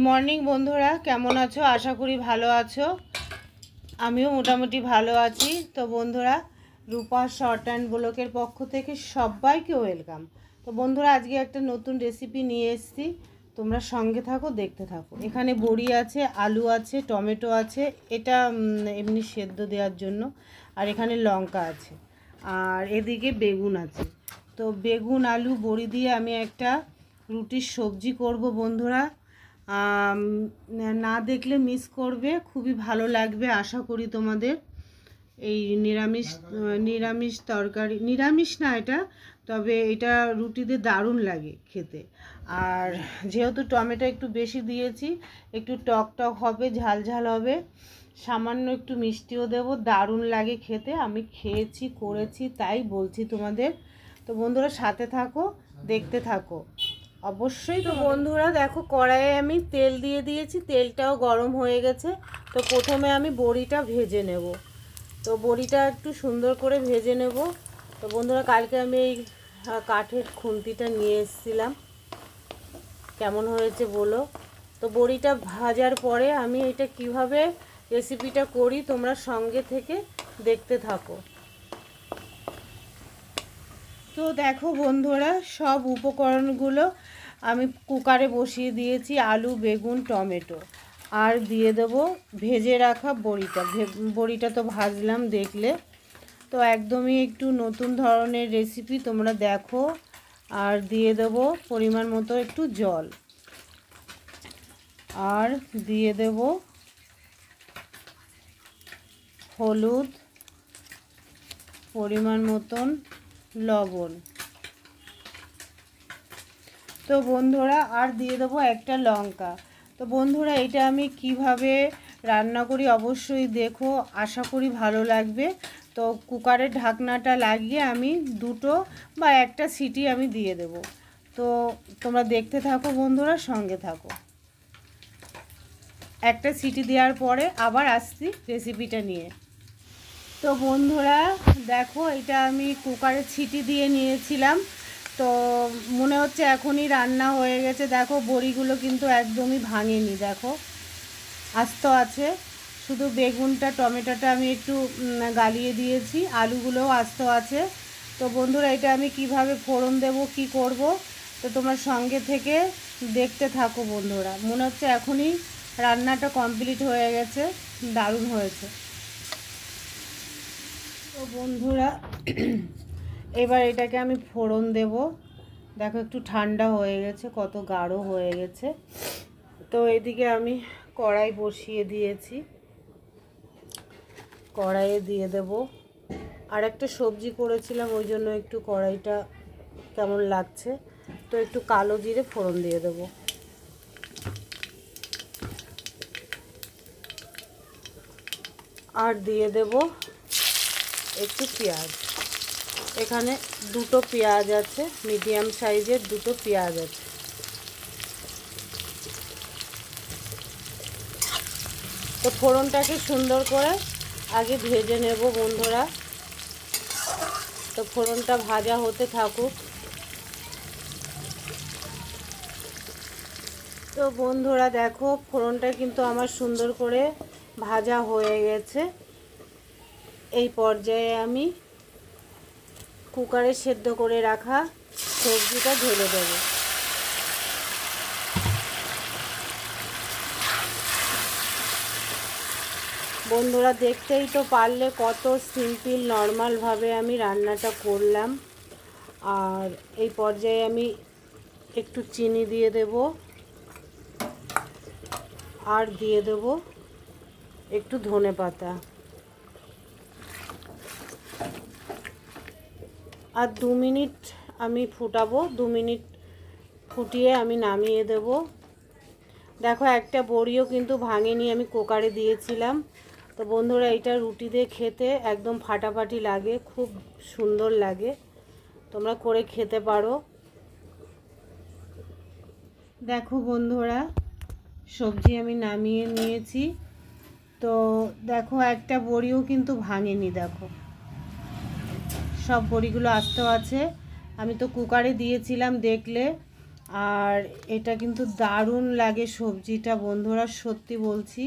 Morning বন্ধুরা, কেমন আছো? আশা করি ভালো আছো। আমিও মোটামুটি ভালো আছি। তো বন্ধুরা, রূপা শর্ট অ্যান্ড ব্লকের পক্ষ থেকে সবাইকে ওয়েলকাম। তো বন্ধুরা, আজকে একটা নতুন রেসিপি নিয়ে এসেছি, তোমরা সঙ্গে থাকো, দেখতে থাকো। এখানে বড়ি আছে, আলু আছে, টমেটো আছে, এটা এমনি সেদ্ধ দেওয়ার জন্য, আর এখানে লঙ্কা আছে, আর এদিকে বেগুন আছে। তো বেগুন আলু বড়ি দিয়ে আমি একটা রুটির সবজি করব বন্ধুরা। না দেখলে মিস করবে, খুবই ভালো লাগবে আশা করি তোমাদের। এই নিরামিষ তরকারি, নিরামিষ না এটা, তবে এটা রুটিতে দারুণ লাগে খেতে। আর যেহেতু টমেটো একটু বেশি দিয়েছি, একটু টক টক হবে, ঝাল ঝাল হবে, সামান্য একটু মিষ্টিও দেবো, দারুণ লাগে খেতে। আমি খেয়েছি, করেছি, তাই বলছি তোমাদের। তো বন্ধুরা সাথে থাকো, দেখতে থাকো অবশ্যই। তো বন্ধুরা দেখো, কড়াইয়ে আমি তেল দিয়ে দিয়েছি, তেলটাও গরম হয়ে গেছে। তো প্রথমে আমি বড়িটা ভেজে নেব। তো বড়িটা একটু সুন্দর করে ভেজে নেব। তো বন্ধুরা, কালকে আমি এই কাঠের খুন্তিটা নিয়ে এসেছিলাম, কেমন হয়েছে বলো। তো বড়িটা ভাজার পরে আমি এটা কিভাবে রেসিপিটা করি, তোমরা সঙ্গে থেকে দেখতে থাকো। তো দেখো বন্ধুরা, সব উপকরণগুলো আমি কুকারে বসিয়ে দিয়েছি, আলু, বেগুন, টমেটো, আর দিয়ে দেবো ভেজে রাখা বড়িটা। বড়িটা তো ভাজলাম দেখলে। তো একদমই একটু নতুন ধরনের রেসিপি, তোমরা দেখো। আর দিয়ে দেবো পরিমাণ মতো একটু জল, আর দিয়ে দেবো হলুদ, পরিমাণ মতন লবণ। তো বন্ধুরা, আর দিয়ে দেবো একটা লঙ্কা। তো বন্ধুরা, এটা আমি কিভাবে রান্না করি অবশ্যই দেখো, আশা করি ভালো লাগবে। তো কুকারের ঢাকনাটা লাগিয়ে আমি দুটো বা একটা সিটি আমি দিয়ে দেব। তো তোমরা দেখতে থাকো বন্ধুরা, সঙ্গে থাকো। একটা সিটি দেওয়ার পরে আবার আসছি রেসিপিটা নিয়ে। তো বন্ধুরা দেখো, এটা আমি কুকারে সিটি দিয়ে নিয়েছিলাম। তো মনে হচ্ছে এখনই রান্না হয়ে গেছে। দেখো বড়িগুলো কিন্তু একদমই ভাঙেনি, দেখো আস্ত আছে। শুধু বেগুনটা, টমেটোটা আমি একটু গালিয়ে দিয়েছি, আলুগুলোও আস্ত আছে। তো বন্ধুরা, এটা আমি কিভাবে ফোড়ন দেব, কি করব, তো তোমরা সঙ্গে থেকে দেখতে থাকো বন্ধুরা। মনে হচ্ছে এখনই রান্নাটা কমপ্লিট হয়ে গেছে, দারুণ হয়েছে। তো বন্ধুরা, এবার এটাকে আমি ফোড়ন দেব। দেখো একটু ঠান্ডা হয়ে গেছে, কত গাঢ় হয়ে গেছে। তো এদিকে আমি কড়াই বসিয়ে দিয়েছি, কড়াইয়ে দিয়ে দেব। আর একটা সবজি করেছিলাম, ওই জন্য একটু কড়াইটা কেমন লাগছে। তো একটু কালো জিরে ফোড়ন দিয়ে দেব, আর দিয়ে দেব একটু পেঁয়াজ। এখানে দুটো পেঁয়াজ আছে, মিডিয়াম সাইজের দুটো পেঁয়াজ আছে। তো ফোড়নটাকে সুন্দর করে আগে ভেজে নেব বন্ধুরা। তো ফোড়নটা ভাজা হতে থাকুক। তো বন্ধুরা দেখো, ফোড়নটা কিন্তু আমার সুন্দর করে ভাজা হয়ে গেছে। এই পর্যায়ে আমি কুকারে সেদ্ধ করে রাখা সবজিটা ঢেলে দেব। বন্ধুরা দেখতেই তো পারলে কত সিম্পল নর্মালভাবে আমি রান্নাটা করলাম। আর এই পর্যায়ে আমি একটু চিনি দিয়ে দেব, আর দিয়ে দেব একটু ধনেপাতা, আর 2 মিনিট আমি ফুটাবো। 2 মিনিট ফুটিয়ে আমি নামিয়ে দেব। দেখো একটা বড়িও কিন্তু ভাঙেনি, আমি কুকারে দিয়েছিলাম। তো বন্ধুরা, এটা রুটি দিয়ে খেতে একদম ফাটাফাটি লাগে, খুব সুন্দর লাগে, তোমরা করে খেতে পারো। দেখো বন্ধুরা, সবজি আমি নামিয়ে নিয়েছি। তো দেখো একটা বড়িও কিন্তু ভাঙেনি, দেখো সব বড়িগুলো আস্ত আছে। আমি তো কুকারে দিয়েছিলাম দেখলে। আর এটা কিন্তু দারুণ লাগে সবজিটা বন্ধুরা, সত্যি বলছি।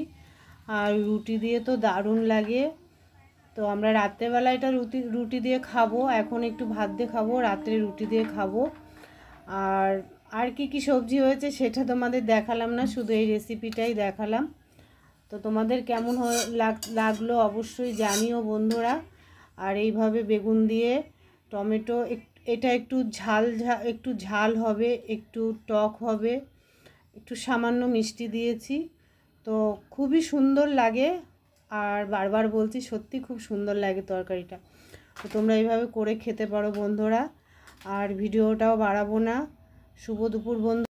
আর রুটি দিয়ে তো দারুণ লাগে। তো আমরা রাত্রেবেলা এটা রুটি দিয়ে খাবো, এখন একটু ভাত দিয়ে খাবো, রাত্রে রুটি দিয়ে খাবো। আর আর কি সবজি হয়েছে সেটা তোমাদের দেখালাম না, শুধু এই রেসিপিটাই দেখালাম। তো তোমাদের কেমন লাগলো অবশ্যই জানিও বন্ধুরা। আর এইভাবে বেগুন দিয়ে টমেটো, এটা একটু ঝাল হবে, একটু টক হবে, একটু সামান্য মিষ্টি দিয়েছি। তো খুবই সুন্দর লাগে, আর বারবার বলছি সত্যি খুব সুন্দর লাগে তরকারিটা। তো তোমরা এইভাবে করে খেতে পারো বন্ধুরা। আর ভিডিওটাও বাড়াবো না। শুভ দুপুর বন্ধু।